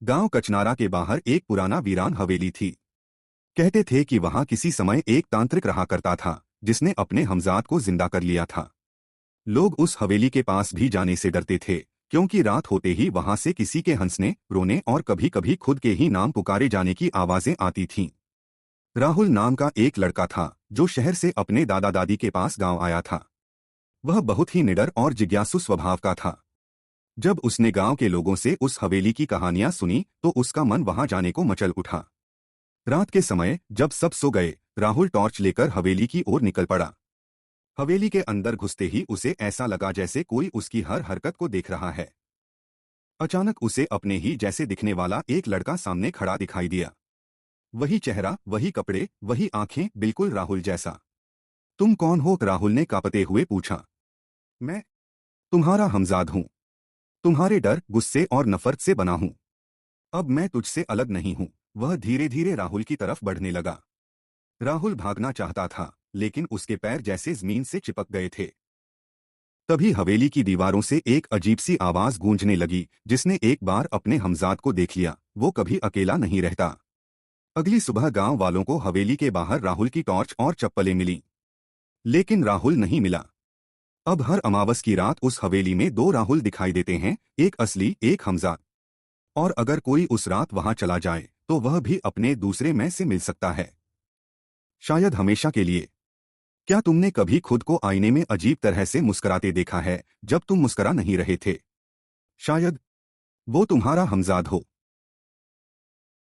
गांव कचनारा के बाहर एक पुराना वीरान हवेली थी। कहते थे कि वहां किसी समय एक तांत्रिक रहा करता था जिसने अपने हमजाद को जिंदा कर लिया था। लोग उस हवेली के पास भी जाने से डरते थे, क्योंकि रात होते ही वहां से किसी के हंसने, रोने और कभी कभी खुद के ही नाम पुकारे जाने की आवाजें आती थीं। राहुल नाम का एक लड़का था जो शहर से अपने दादा दादी के पास गांव आया था। वह बहुत ही निडर और जिज्ञासु स्वभाव का था। जब उसने गांव के लोगों से उस हवेली की कहानियां सुनी तो उसका मन वहां जाने को मचल उठा। रात के समय जब सब सो गए, राहुल टॉर्च लेकर हवेली की ओर निकल पड़ा। हवेली के अंदर घुसते ही उसे ऐसा लगा जैसे कोई उसकी हर हरकत को देख रहा है। अचानक उसे अपने ही जैसे दिखने वाला एक लड़का सामने खड़ा दिखाई दिया। वही चेहरा, वही कपड़े, वही आंखें, बिल्कुल राहुल जैसा। तुम कौन हो? राहुल ने कांपते हुए पूछा। मैं तुम्हारा हमजाद हूं। तुम्हारे डर, गुस्से और नफरत से बना हूं। अब मैं तुझसे अलग नहीं हूं। वह धीरे धीरे राहुल की तरफ बढ़ने लगा। राहुल भागना चाहता था, लेकिन उसके पैर जैसे जमीन से चिपक गए थे। तभी हवेली की दीवारों से एक अजीब सी आवाज गूंजने लगी। जिसने एक बार अपने हमजाद को देख लिया, वो कभी अकेला नहीं रहता। अगली सुबह गांव वालों को हवेली के बाहर राहुल की टॉर्च और चप्पलें मिली, लेकिन राहुल नहीं मिला। अब हर अमावस की रात उस हवेली में दो राहुल दिखाई देते हैं, एक असली, एक हमजाद। और अगर कोई उस रात वहां चला जाए तो वह भी अपने दूसरे मैं से मिल सकता है, शायद हमेशा के लिए। क्या तुमने कभी खुद को आईने में अजीब तरह से मुस्कुराते देखा है जब तुम मुस्कुरा नहीं रहे थे? शायद वो तुम्हारा हमजाद हो।